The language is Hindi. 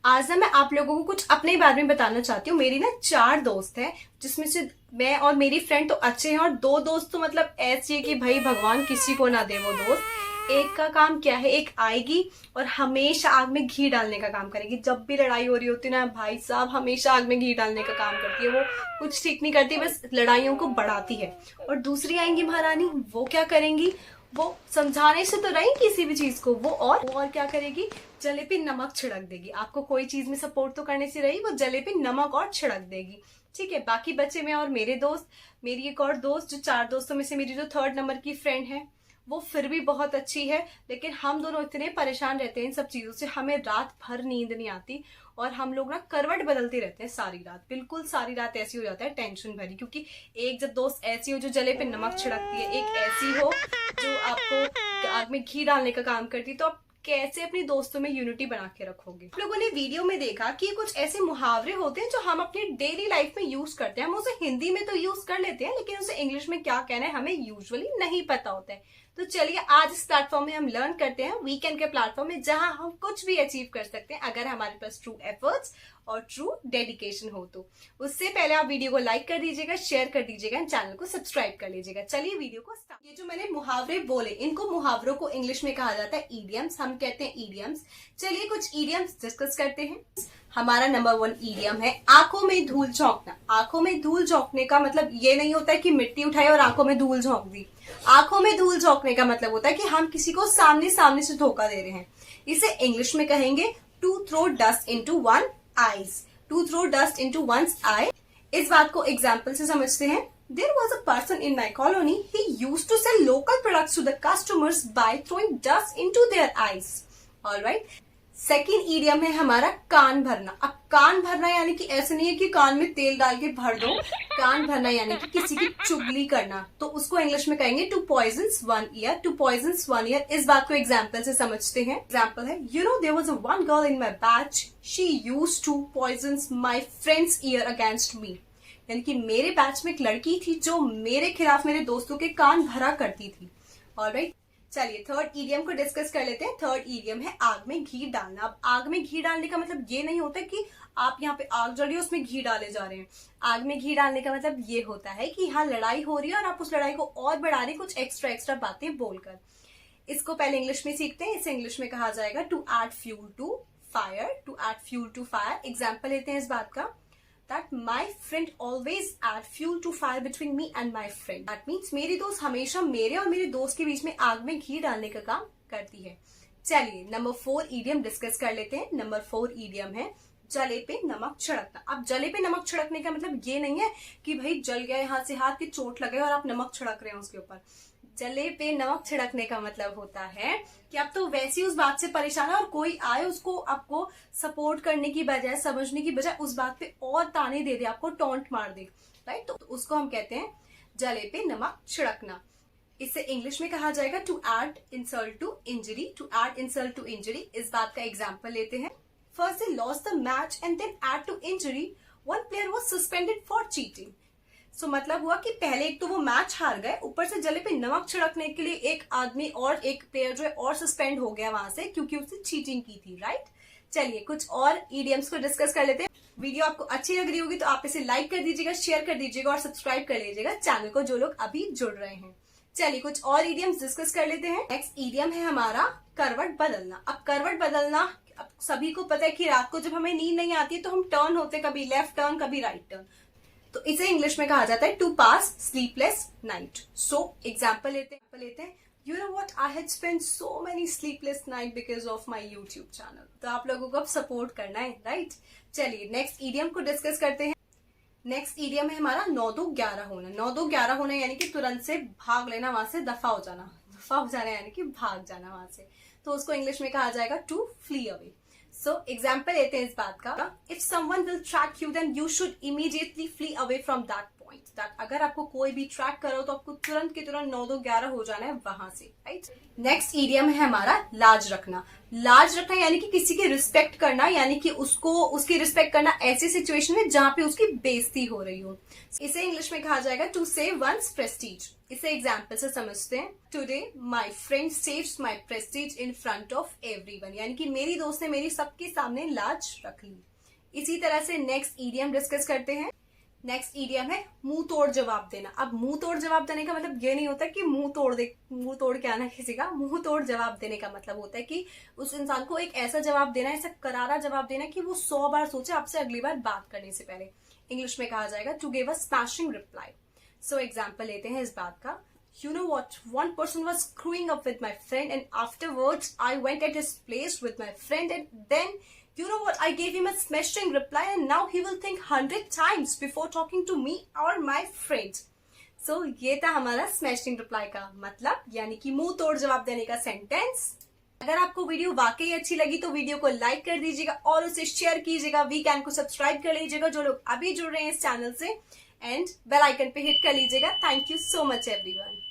आज ना मैं आप लोगों को कुछ अपने बारे में बताना चाहती हूँ। मेरी ना 4 दोस्त हैं, जिसमें से मैं और मेरी फ्रेंड तो अच्छे हैं, और 2 दोस्त तो मतलब ऐसी है कि भाई भगवान किसी को ना दे वो दोस्त। एक का काम क्या है, एक आएगी और हमेशा आग में घी डालने का काम करेगी। जब भी लड़ाई हो रही होती है ना भाई साहब, हमेशा आग में घी डालने का काम करती है। वो कुछ ठीक नहीं करती, बस लड़ाइयों को बढ़ाती है। और दूसरी आएंगी महारानी, वो क्या करेंगी, वो समझाने से तो रही किसी भी चीज को, वो और क्या करेगी, जले पे नमक छिड़क देगी। आपको कोई चीज में सपोर्ट तो करने से रही, वो जले पे नमक और छिड़क देगी। ठीक है, बाकी बच्चे मैं और मेरे दोस्त, मेरी एक और दोस्त, जो 4 दोस्तों में से मेरी जो 3rd नंबर की फ्रेंड है, वो फिर भी बहुत अच्छी है। लेकिन हम दोनों इतने परेशान रहते हैं इन सब चीजों से, हमें रात भर नींद नहीं आती, और हम लोग ना करवट बदलते रहते हैं सारी रात। बिल्कुल सारी रात ऐसी हो जाता है टेंशन भरी, क्योंकि एक जब दोस्त ऐसी हो जो जले पे नमक छिड़कती है, एक ऐसी हो जो आपको आग में घी डालने का काम करती है, तो आप कैसे अपनी दोस्तों में यूनिटी बना के रखोगे। आप लोगों ने वीडियो में देखा कि कुछ ऐसे मुहावरे होते हैं जो हम अपनी डेली लाइफ में यूज करते हैं। हम उसे हिंदी में तो यूज कर लेते हैं, लेकिन उसे इंग्लिश में क्या कहना है हमें यूजुअली नहीं पता होता है। तो चलिए आज इस प्लेटफॉर्म में हम लर्न करते हैं, वीकेंड के प्लेटफॉर्म में, जहां हम कुछ भी अचीव कर सकते हैं अगर हमारे पास ट्रू एफर्ट्स और ट्रू डेडिकेशन हो तो। उससे पहले आप वीडियो को लाइक कर दीजिएगा, शेयर कर दीजिएगा, चैनल को सब्सक्राइब कर लीजिएगा। चलिए वीडियो को स्टार्ट। ये जो मैंने मुहावरे बोले, इनको मुहावरों को इंग्लिश में कहा जाता है ईडियम्स, हम कहते हैं ईडियम्स। चलिए कुछ ईडियम्स डिस्कस करते हैं। हमारा नंबर 1 ईडियम है आंखों में धूल झोंकना। आंखों में धूल झोंकने का मतलब ये नहीं होता है कि मिट्टी उठाई और आंखों में धूल झोंक दी। आंखों में धूल झोंकने का मतलब होता है कि हम किसी को सामने सामने से धोखा दे रहे हैं। इसे इंग्लिश में कहेंगे to throw dust into one eyes. To throw dust into one's eye. इस बात को एग्जाम्पल से समझते हैं। There was a person in my colony. He used to sell local products to the customers by throwing dust into their eyes. All right. Second idiom है हमारा कान भरना। अब कान भरना यानी कि ऐसे नहीं है कि कान में तेल डाल के भर दो। कान भरना यानी कि किसी की चुगली करना, तो उसको इंग्लिश में कहेंगे to poisons one ear. To poisons one ear. इस बात को एग्जाम्पल से समझते हैं। एग्जाम्पल है, you know there was a one girl in my batch, she used to poisons my friends ear against me. यानी कि मेरे बैच में एक लड़की थी जो मेरे खिलाफ मेरे दोस्तों के कान भरा करती थी। ऑलराइट, चलिए थर्ड ईडियम को डिस्कस कर लेते हैं। थर्ड ईडियम है आग में घी डालना। अब आग में घी डालने का मतलब ये नहीं होता कि आप यहाँ पे आग जल रही है उसमें घी डाले जा रहे हैं। आग में घी डालने का मतलब ये होता है कि यहाँ लड़ाई हो रही है और आप उस लड़ाई को और बढ़ा रहे हैं कुछ एक्स्ट्रा बातें बोलकर। इसको पहले इंग्लिश में सीखते हैं। इसे इंग्लिश में कहा जाएगा to add fuel to fire. To add fuel to fire. Example लेते हैं इस बात का, that my friend always add fuel to fire between me and my friend. That means मेरी दोस्त हमेशा मेरे और मेरे दोस्त के बीच में आग में घी डालने का काम करती है। चलिए नंबर 4 ईडियम डिस्कस कर लेते हैं। नंबर 4 ईडियम है जले पे नमक छिड़कना। अब जले पे नमक छिड़कने का मतलब ये नहीं है कि भाई जल गया हाथ से, हाथ की चोट लगे और आप नमक छिड़क रहे हैं उसके ऊपर। जले पे नमक छिड़कने का मतलब होता है कि आप तो वैसे ही उस बात से परेशान है और कोई आए उसको आपको सपोर्ट करने की बजाय, समझने की बजाय उस बात पे और ताने दे दे, आपको टॉन्ट मार दे। राइट, तो उसको हम कहते हैं जले पे नमक छिड़कना। इसे इंग्लिश में कहा जाएगा to add insult to injury. To add insult to injury. इस बात का एग्जाम्पल लेते हैं। First they lost the match and then add to injury one player was suspended for cheating. So मतलब हुआ कि पहले एक तो वो मैच हार गए, ऊपर से जले पे नमक छिड़कने के लिए एक आदमी और एक प्लेयर जो है और सस्पेंड हो गया वहां से, क्योंकि उसने चीटिंग की थी। राइट, चलिए कुछ और ईडियम्स को डिस्कस कर लेते हैं। वीडियो आपको अच्छी लग रही होगी तो आप इसे लाइक कर दीजिएगा, शेयर कर दीजिएगा और सब्सक्राइब कर लीजिएगा चैनल को, जो लोग अभी जुड़ रहे हैं। चलिए कुछ और ईडियम्स डिस्कस कर लेते हैं। नेक्स्ट ईडियम है हमारा करवट बदलना। अब करवट बदलना, अब सभी को पता है कि रात को जब हमें नींद नहीं आती है तो हम टर्न होते, कभी लेफ्ट टर्न कभी राइट टर्न, तो इसे इंग्लिश में कहा जाता है to pass sleepless night. So example लेते हैं, you know what, I had spend so many sleepless night because of my YouTube channel. तो आप लोगों को अब सपोर्ट करना है। राइट, चलिए नेक्स्ट ईडियम को डिस्कस करते हैं। नेक्स्ट ईडियम है हमारा 9-2-11 होना। 9-2-11 होना यानी कि तुरंत से भाग लेना, वहां से दफा हो जाना। दफा हो जाना यानी कि भाग जाना वहां से, तो उसको इंग्लिश में कहा जाएगा to flee away. So example लेते हैं इस बात का, if someone will track you then you should immediately flee away from that point. Point that अगर आपको कोई भी ट्रैक करो तो आपको तुरंत के तुरंत 9 2 11 हो जाना है वहां से, राइट। नेक्स्ट ईडियम है हमारा लाज रखना। लाज रखना यानी कि किसी की रिस्पेक्ट करना, यानी कि उसको उसकी रिस्पेक्ट करना ऐसी सिचुएशन में जहां पे उसकी बेइज्जती हो रही हो। इसे इंग्लिश में कहा जाएगा टू सेव वंस प्रेस्टीज। इसे एग्जाम्पल से समझते हैं। Today my friend saves my Prestige in front of everyone, यानी कि मेरी दोस्त ने मेरी सबके सामने लाज रख ली। इसी तरह से नेक्स्ट ईडियम डिस्कस करते हैं। नेक्स्ट ईडियम है मुंह तोड़ जवाब देना। अब मुंह तोड़ जवाब देने का मतलब ये नहीं होता कि मुंह तोड़ के आना किसी का। मुंह तोड़ जवाब देने का मतलब होता है कि उस इंसान को एक ऐसा जवाब देना, ऐसा करारा जवाब देना कि वो 100 बार सोचे आपसे अगली बार बात करने से पहले। इंग्लिश में कहा जाएगा to give a smashing reply. So example लेते हैं इस बात का। You know what? One person was screwing up with my friend, and afterwards I went at his place with my friend, and then you know what? I gave him a smashing reply, and now he will think 100 times before talking to me or my friend. So ये था हमारा smashing reply का मतलब, यानी कि मुंह तोड़ जवाब देने का सेंटेंस। अगर आपको वीडियो वाकई अच्छी लगी तो वीडियो को लाइक कर दीजिएगा और उसे शेयर कीजिएगा। वीकेंड को सब्सक्राइब कर लीजिएगा जो लोग अभी जुड़ रहे हैं इस चैनल से, एंड बेल आइकन पे हिट कर लीजिएगा। Thank you so much everyone.